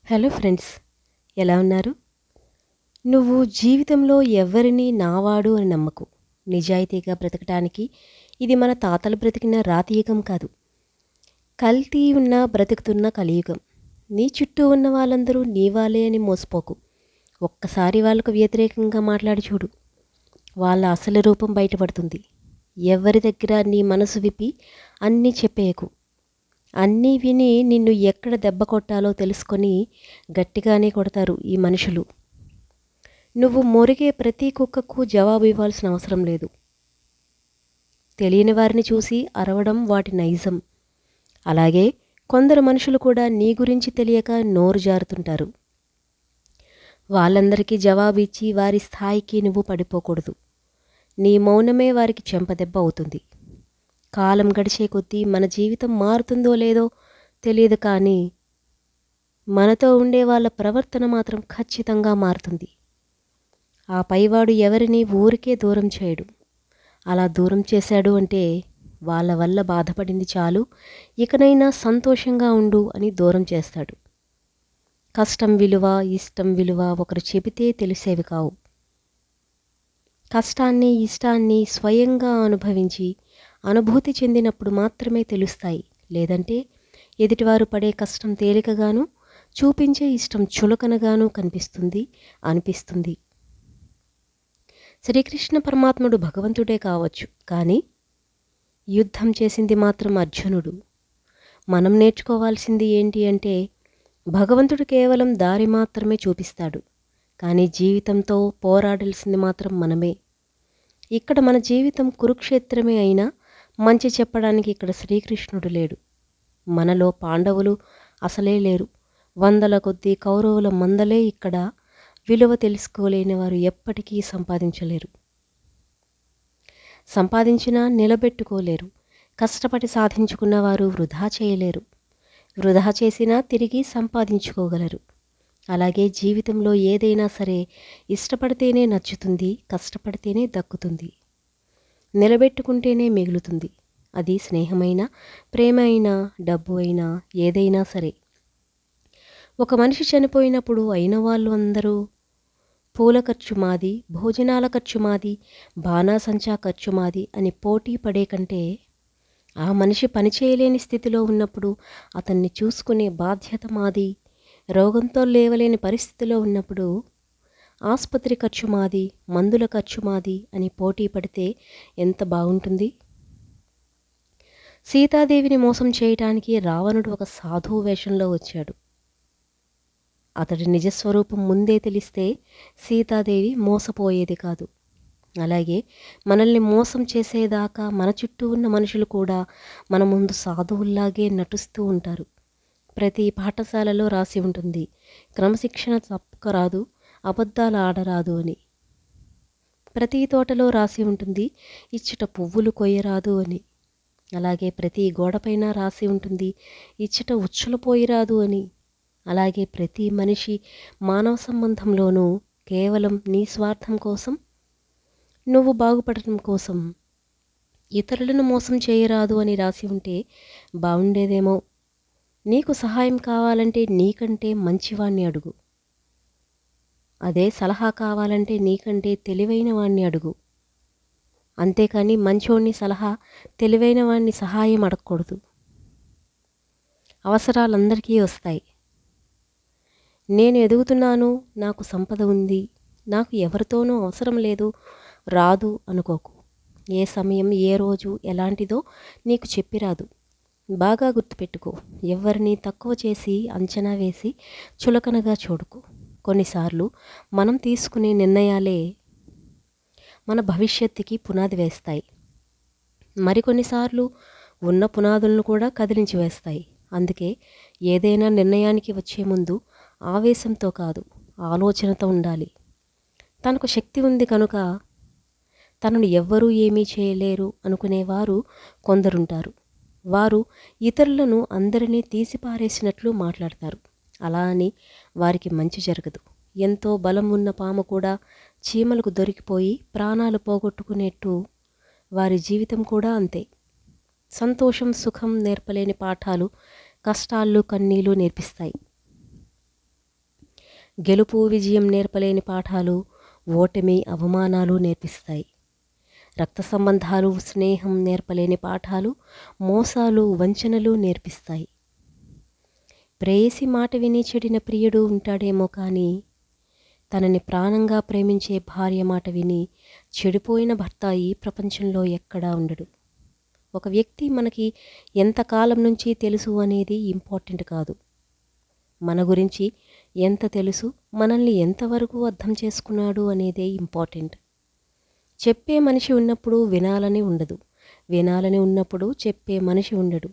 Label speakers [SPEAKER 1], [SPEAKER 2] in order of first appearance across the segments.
[SPEAKER 1] Hello friends, ఎలా ఉన్నారు? నువ్వు జీవితంలో ఎవ్వరిని నావాడు అని నమ్మకు. నిజాయితీగా బ్రతకటానికి ఇది మన తాతలు బ్రతికిన రాతియుగం కాదు. కల్తీ ఉన్న బ్రతుకుతున్న కలియుగం. నీ చుట్టూ ఉన్న వాళ్ళందరూ నీ వాళ్ళే అని మోసపోకు. ఒక్కసారి వాళ్ళకు వ్యతిరేకంగా మాట్లాడి చూడు. వాళ్ళ అసలు రూపం బయటపడుతుంది. ఎవరి దగ్గర నీ మనసు విప్పి అన్నీ చెప్పేయకు. అన్నీ విని నిన్ను ఎక్కడ దెబ్బ కొట్టాలో తెలుసుకొని గట్టిగానే కొడతారు ఈ మనుషులు. నువ్వు మొరిగే ప్రతి కుక్కకు జవాబు ఇవ్వాల్సిన అవసరం లేదు. తెలియని వారిని చూసి అరవడం వాటి నైజం. అలాగే కొందరు మనుషులు కూడా నీ గురించి తెలియక నోరు జారుతుంటారు. వాళ్ళందరికీ జవాబు ఇచ్చి వారి స్థాయికి నువ్వు పడిపోకూడదు. నీ మౌనమే వారికి చెంపదెబ్బ అవుతుంది. కాలం గడిచే కొద్దీ మన జీవితం మారుతుందో లేదో తెలియదు, కానీ మనతో ఉండే వాళ్ళ ప్రవర్తన మాత్రం ఖచ్చితంగా మారుతుంది. ఆ పైవాడు ఎవరిని ఊరికే దూరం చేయడు. అలా దూరం చేశాడు అంటే వాళ్ళ వల్ల బాధపడింది చాలు, ఇకనైనా సంతోషంగా ఉండు అని దూరం చేస్తాడు. కష్టం విలువ, ఇష్టం విలువ ఒకరు చెబితే తెలిసేవి కావు. కష్టాన్ని, ఇష్టాన్ని స్వయంగా అనుభవించి అనుభూతి చెందినప్పుడు మాత్రమే తెలుస్తాయి. లేదంటే ఎదుటివారు పడే కష్టం తేలికగాను, చూపించే ఇష్టం చులకనగాను అనిపిస్తుంది. శ్రీకృష్ణ పరమాత్ముడు భగవంతుడే కావచ్చు, కానీ యుద్ధం చేసింది మాత్రం అర్జునుడు. మనం నేర్చుకోవాల్సింది ఏంటి అంటే, భగవంతుడు కేవలం దారి మాత్రమే చూపిస్తాడు, కానీ జీవితంతో పోరాడాల్సింది మాత్రం మనమే. ఇక్కడ మన జీవితం కురుక్షేత్రమే అయినా మంచి చెప్పడానికి ఇక్కడ శ్రీకృష్ణుడు లేడు. మనలో పాండవులు అసలే లేరు. వందల కొద్దీ కౌరవుల మందలే ఇక్కడ. విలువ తెలుసుకోలేని వారు ఎప్పటికీ సంపాదించలేరు. సంపాదించినా నిలబెట్టుకోలేరు. కష్టపడి సాధించుకున్నవారు వృధా చేయలేరు. వృధా చేసినా తిరిగి సంపాదించుకోగలరు. అలాగే జీవితంలో ఏదైనా సరే ఇష్టపడితేనే నచ్చుతుంది, కష్టపడితేనే దక్కుతుంది, నిలబెట్టుకుంటేనే మిగులుతుంది. అది స్నేహమైనా, ప్రేమ అయినా, డబ్బు అయినా, ఏదైనా సరే. ఒక మనిషి చనిపోయినప్పుడు అయిన వాళ్ళు అందరూ పూల ఖర్చు మాది, భోజనాల ఖర్చు మాది, బాణాసంచా ఖర్చు మాది అని పోటీ పడే కంటే, ఆ మనిషి పనిచేయలేని స్థితిలో ఉన్నప్పుడు అతన్ని చూసుకునే బాధ్యత మాది, రోగంతో లేవలేని పరిస్థితిలో ఉన్నప్పుడు ఆసుపత్రి ఖర్చు మాది, మందుల ఖర్చు మాది అని పోటీ పడితే ఎంత బాగుంటుంది. సీతాదేవిని మోసం చేయటానికి రావణుడు ఒక సాధువు వేషంలో వచ్చాడు. అతడి నిజస్వరూపం ముందే తెలిస్తే సీతాదేవి మోసపోయేది కాదు. అలాగే మనల్ని మోసం చేసేదాకా మన చుట్టూ ఉన్న మనుషులు కూడా మన ముందు సాధువుల్లాగే నటిస్తూ ఉంటారు. ప్రతి పాఠశాలలో రాసి ఉంటుంది, క్రమశిక్షణ తప్పకరాదు, అబద్ధాలు ఆడరాదు అని. ప్రతి తోటలో రాసి ఉంటుంది, ఇచ్చట పువ్వులు కొయ్యరాదు అని. అలాగే ప్రతి గోడపైన రాసి ఉంటుంది, ఇచ్చట ఉచ్చులు పోయిరాదు అని. అలాగే ప్రతి మనిషి మానవ సంబంధంలోనూ కేవలం నీ స్వార్థం కోసం, నువ్వు బాగుపడటం కోసం ఇతరులను మోసం చేయరాదు అని రాసి ఉంటే బాగుండేదేమో. నీకు సహాయం కావాలంటే నీకంటే మంచివాణ్ణి అడుగు. అదే సలహా కావాలంటే నీకంటే తెలివైన వాణ్ణి అడుగు. అంతేకాని మంచోణ్ణి సలహా, తెలివైన వాణ్ణి సహాయం అడగకూడదు. అవసరాలందరికీ వస్తాయి. నేను ఎదుగుతున్నాను, నాకు సంపద ఉంది, నాకు ఎవరితోనూ అవసరం లేదు, రాదు అనుకోకు. ఏ సమయం, ఏ రోజు ఎలాంటిదో నీకు చెప్పిరాదు. బాగా గుర్తుపెట్టుకో. ఎవరిని తక్కువ చేసి, అంచనా వేసి చులకనగా చూడకు. కొన్నిసార్లు మనం తీసుకునే నిర్ణయాలే మన భవిష్యత్తుకి పునాది వేస్తాయి. మరికొన్నిసార్లు ఉన్న పునాదులను కూడా కదిలించి వేస్తాయి. అందుకే ఏదైనా నిర్ణయానికి వచ్చే ముందు ఆవేశంతో కాదు, ఆలోచనతో ఉండాలి. తనకు శక్తి ఉంది కనుక తనను ఎవ్వరూ ఏమీ చేయలేరు అనుకునేవారు కొందరుంటారు. వారు ఇతరులను అందరినీ తీసిపారేసినట్లు మాట్లాడతారు. అలా అని వారికి మంచి జరగదు. ఎంతో బలం ఉన్న పాము కూడా చీమలకు దొరికిపోయి ప్రాణాలు పోగొట్టుకునేట్టు వారి జీవితం కూడా అంతే. సంతోషం, సుఖం నేర్పలేని పాఠాలు కష్టాలు, కన్నీళ్లు నేర్పిస్తాయి. గెలుపు విజయం నేర్పలేని పాఠాలు ఓటమి అవమానాలు నేర్పిస్తాయి. రక్త సంబంధాలు స్నేహం నేర్పలేని పాఠాలు మోసాలు వంచనలు నేర్పిస్తాయి. ప్రేయసి మాట విని చెడిన ప్రియుడు ఉంటాడేమో కానీ తనని ప్రాణంగా ప్రేమించే భార్య మాట విని చెడిపోయిన భర్త ఈ ప్రపంచంలో ఎక్కడా ఉండడు. ఒక వ్యక్తి మనకి ఎంతకాలం నుంచి తెలుసు అనేది ఇంపార్టెంట్ కాదు. మన గురించి ఎంత తెలుసు, మనల్ని ఎంతవరకు అర్థం చేసుకున్నాడు అనేదే ఇంపార్టెంట్. చెప్పే మనిషి ఉన్నప్పుడు వినాలని ఉండదు, వినాలని ఉన్నప్పుడు చెప్పే మనిషి ఉండడు.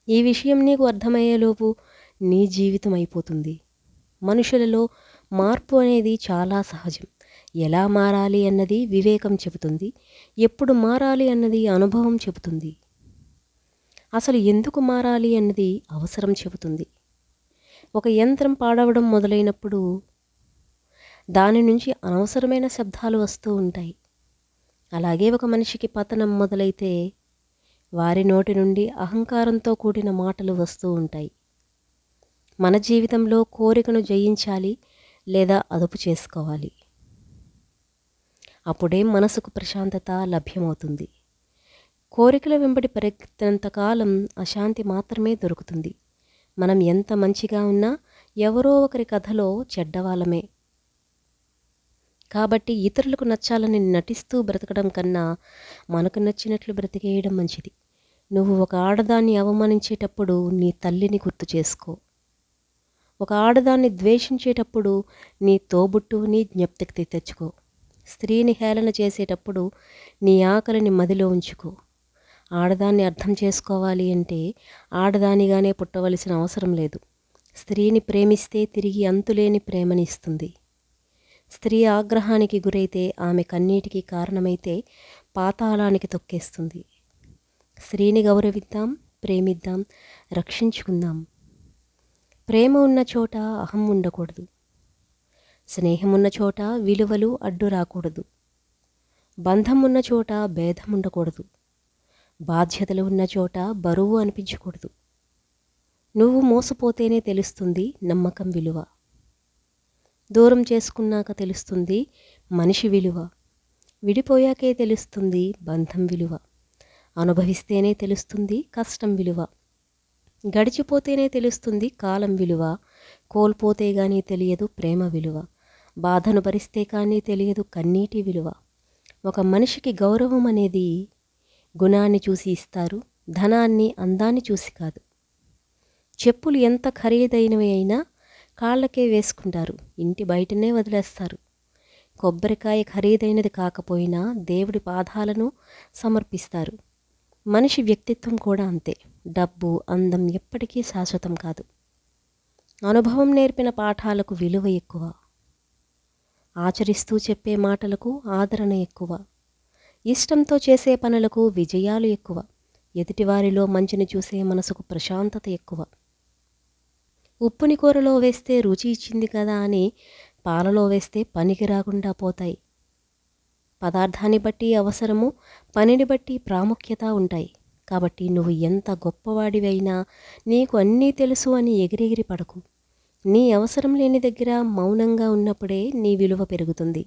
[SPEAKER 1] ఈ విషయం నీకు అర్థమయ్యేలోపు నీ జీవితం అయిపోతుంది. మనుషులలో మార్పు అనేది చాలా సహజం. ఎలా మారాలి అన్నది వివేకం చెబుతుంది, ఎప్పుడు మారాలి అన్నది అనుభవం చెబుతుంది, అసలు ఎందుకు మారాలి అన్నది అవసరం చెబుతుంది. ఒక యంత్రం పాడవడం మొదలైనప్పుడు దాని నుంచి అనవసరమైన శబ్దాలు వస్తూ ఉంటాయి. అలాగే ఒక మనిషికి పతనం మొదలైతే వారి నోటి నుండి అహంకారంతో కూడిన మాటలు వస్తూ ఉంటాయి. మన జీవితంలో కోరికను జయించాలి లేదా అదుపు చేసుకోవాలి. అప్పుడే మనసుకు ప్రశాంతత లభ్యమవుతుంది. కోరికల వెంబడి పరిగెత్తినంతకాలం అశాంతి మాత్రమే దొరుకుతుంది. మనం ఎంత మంచిగా ఉన్నా ఎవరో ఒకరి కథలో చెడ్డవాళ్ళమే. కాబట్టి ఇతరులకు నచ్చాలని నటిస్తూ బ్రతకడం కన్నా మనకు నచ్చినట్లు బ్రతికేయడం మంచిది. నువ్వు ఒక ఆడదాన్ని అవమానించేటప్పుడు నీ తల్లిని గుర్తు చేసుకో. ఒక ఆడదాన్ని ద్వేషించేటప్పుడు నీ తోబుట్టుని జ్ఞప్తికి తెచ్చుకో. స్త్రీని హేళన చేసేటప్పుడు నీ ఆకలిని మదిలో ఉంచుకో. ఆడదాన్ని అర్థం చేసుకోవాలి అంటే ఆడదానిగానే పుట్టవలసిన అవసరం లేదు. స్త్రీని ప్రేమిస్తే తిరిగి అంతులేని ప్రేమని ఇస్తుంది. స్త్రీ ఆగ్రహానికి గురైతే ఆమె కన్నీటికి కారణమైతే పాతాళానికి తొక్కేస్తుంది. స్త్రీని గౌరవిద్దాం, ప్రేమిద్దాం, రక్షించుకుందాం. ప్రేమ ఉన్న చోట అహం ఉండకూడదు. స్నేహం ఉన్న చోట విలువలు అడ్డు రాకూడదు. బంధం ఉన్న చోట భేదం ఉండకూడదు. బాధ్యతలు ఉన్న చోట బరువు అనిపించకూడదు. నువ్వు మోసపోతేనే తెలుస్తుంది నమ్మకం విలువ. దూరం చేసుకున్నాక తెలుస్తుంది మనిషి విలువ. విడిపోయాకే తెలుస్తుంది బంధం విలువ. అనుభవిస్తేనే తెలుస్తుంది కష్టం విలువ. గడిచిపోతేనే తెలుస్తుంది కాలం విలువ. కోల్పోతే గానీ తెలియదు ప్రేమ విలువ. బాధను భరిస్తే కానీ తెలియదు కన్నీటి విలువ. ఒక మనిషికి గౌరవం అనేది గుణాన్ని చూసి ఇస్తారు, ధనాన్ని అందాన్ని చూసి కాదు. చెప్పులు ఎంత ఖరీదైనవి అయినా కాళ్ళకే వేసుకుంటారు, ఇంటి బయటనే వదిలేస్తారు. కొబ్బరికాయ ఖరీదైనది కాకపోయినా దేవుడి పాదాలను సమర్పిస్తారు. మనిషి వ్యక్తిత్వం కూడా అంతే. డబ్బు అందం ఎప్పటికీ శాశ్వతం కాదు. అనుభవం నేర్పిన పాఠాలకు విలువ ఎక్కువ. ఆచరిస్తూ చెప్పే మాటలకు ఆదరణ ఎక్కువ. ఇష్టంతో చేసే పనులకు విజయాలు ఎక్కువ. ఎదుటివారిలో మంచిని చూసే మనసుకు ప్రశాంతత ఎక్కువ. ఉప్పుని కూరలో వేస్తే రుచి ఇచ్చింది కదా అని పాలలో వేస్తే పనికి రాకుండా పోతాయి. పదార్థాన్ని బట్టి అవసరము, పనిని బట్టి ప్రాముఖ్యత ఉంటాయి. కాబట్టి నువ్వు ఎంత గొప్పవాడివైనా నీకు అన్నీ తెలుసు అని ఎగిరెగిరి పడకు. నీ అవసరం లేని దగ్గర మౌనంగా ఉన్నప్పుడే నీ విలువ పెరుగుతుంది.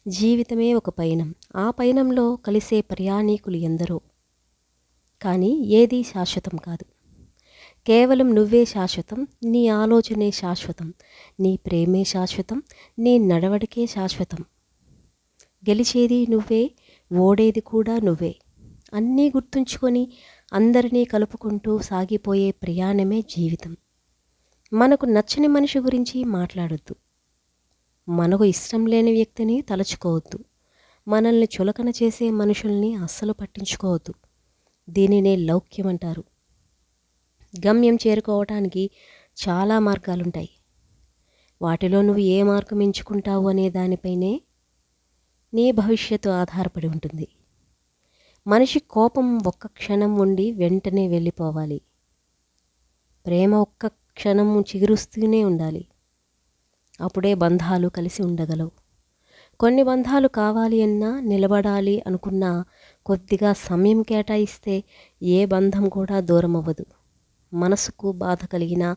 [SPEAKER 1] జీవితమే ఒక పయనం. ఆ పయనంలో కలిసే ప్రయాణికులు ఎందరో. కానీ ఏదీ శాశ్వతం కాదు. కేవలం నువ్వే శాశ్వతం. నీ ఆలోచనే శాశ్వతం. నీ ప్రేమే శాశ్వతం. నీ నడవడికే శాశ్వతం. గెలిచేది నువ్వే, ఓడేది కూడా నువ్వే. అన్నీ గుర్తుంచుకొని అందరినీ కలుపుకుంటూ సాగిపోయే ప్రయాణమే జీవితం. మనకు నచ్చని మనిషి గురించి మాట్లాడొద్దు. మనకు ఇష్టం లేని వ్యక్తిని తలుచుకోవద్దు. మనల్ని చులకన చేసే మనుషుల్ని అస్సలు పట్టించుకోవద్దు. దీనినే లౌక్యం అంటారు. గమ్యం చేరుకోవటానికి చాలా మార్గాలుంటాయి. వాటిలో నువ్వు ఏ మార్గం ఎంచుకుంటావు అనే దానిపైనే నీ భవిష్యత్తు ఆధారపడి ఉంటుంది. మనిషి కోపం ఒక్క క్షణం ఉండి వెంటనే వెళ్ళిపోవాలి. ప్రేమ ఒక్క క్షణం చిగురుస్తూనే ఉండాలి. అప్పుడే బంధాలు కలిసి ఉండగలవు. కొన్ని బంధాలు కావాలి అన్నా, నిలబడాలి అనుకున్నా కొద్దిగా సమయం కేటాయిస్తే ఏ బంధం కూడా దూరం అవ్వదు. మనసుకు బాధ కలిగినా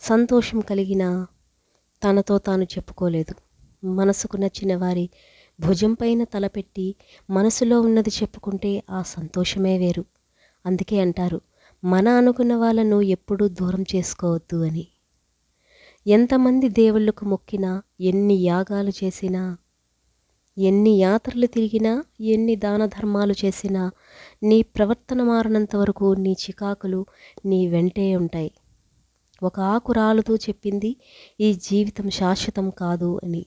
[SPEAKER 1] సంతోషం కలిగినా తనతో తాను చెప్పుకోలేదు. మనసుకు నచ్చిన వారి భుజం పైన తలపెట్టి మనసులో ఉన్నది చెప్పుకుంటే ఆ సంతోషమే వేరు. అందుకే అంటారు, మన అనుకున్న వాళ్ళను ఎప్పుడూ దూరం చేసుకోవద్దు అని. ఎంతమంది దేవుళ్ళకు మొక్కినా, ఎన్ని యాగాలు చేసినా, ఎన్ని యాత్రలు తిరిగినా, ఎన్ని దాన ధర్మాలు చేసినా నీ ప్రవర్తన మారనంత వరకు నీ చికాకులు నీ వెంటే ఉంటాయి. ఒక ఆకు రాలుతూ చెప్పింది, ఈ జీవితం శాశ్వతం కాదు అని.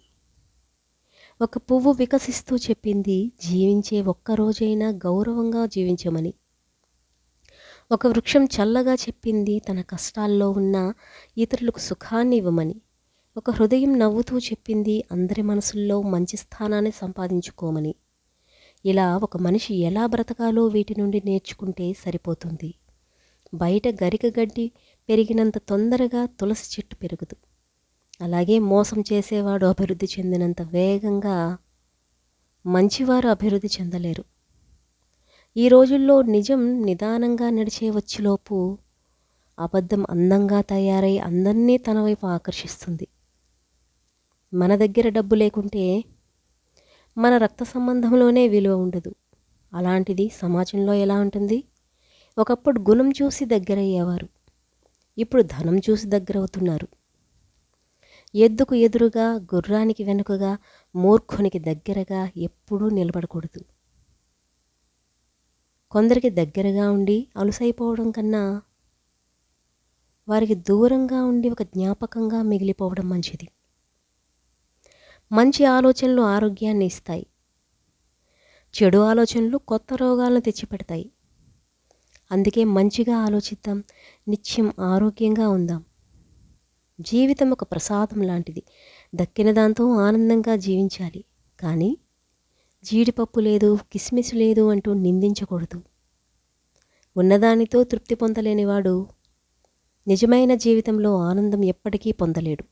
[SPEAKER 1] ఒక పువ్వు వికసిస్తూ చెప్పింది, జీవించే ఒక్కరోజైనా గౌరవంగా జీవించమని. ఒక వృక్షం చల్లగా చెప్పింది, తన కష్టాల్లో ఉన్న ఇతరులకు సుఖాన్ని ఇవ్వమని. ఒక హృదయం నవ్వుతూ చెప్పింది, అందరి మనసుల్లో మంచి స్థానాన్ని సంపాదించుకోమని. ఇలా ఒక మనిషి ఎలా బ్రతకాలో వీటి నుండి నేర్చుకుంటే సరిపోతుంది. బయట గరిక గడ్డి పెరిగినంత తొందరగా తులసి చెట్టు పెరగదు. అలాగే మోసం చేసేవాడు అభివృద్ధి చెందినంత వేగంగా మంచివారు అభివృద్ధి చెందలేరు. ఈ రోజుల్లో నిజం నిదానంగా నడిచే వచ్చేలోపు అబద్ధం అందంగా తయారై అందరినీ తన వైపు ఆకర్షిస్తుంది. మన దగ్గర డబ్బు లేకుంటే మన రక్త సంబంధంలోనే విలువ ఉండదు. అలాంటిది సమాజంలో ఎలా ఉంటుంది? ఒకప్పుడు గుణం చూసి దగ్గరయ్యేవారు, ఇప్పుడు ధనం చూసి దగ్గరవుతున్నారు. ఎద్దుకు ఎదురుగా, గుర్రానికి వెనుకగా, మూర్ఖునికి దగ్గరగా ఎప్పుడూ నిలబడకూడదు. కొందరికి దగ్గరగా ఉండి అలుసైపోవడం కన్నా వారికి దూరంగా ఉండి ఒక జ్ఞాపకంగా మిగిలిపోవడం మంచిది. మంచి ఆలోచనలు ఆరోగ్యాన్ని ఇస్తాయి. చెడు ఆలోచనలు కొత్త రోగాలను తెచ్చిపెడతాయి. అందుకే మంచిగా ఆలోచిద్దాం, నిత్యం ఆరోగ్యంగా ఉందాం. జీవితం ఒక ప్రసాదం లాంటిది. దక్కిన దాంతో ఆనందంగా జీవించాలి. కానీ జీడిపప్పు లేదు, కిస్మిస్ లేదు అంటూ నిందించకూడదు. ఉన్నదానితో తృప్తి పొందలేనివాడు నిజమైన జీవితంలో ఆనందం ఎప్పటికీ పొందలేడు.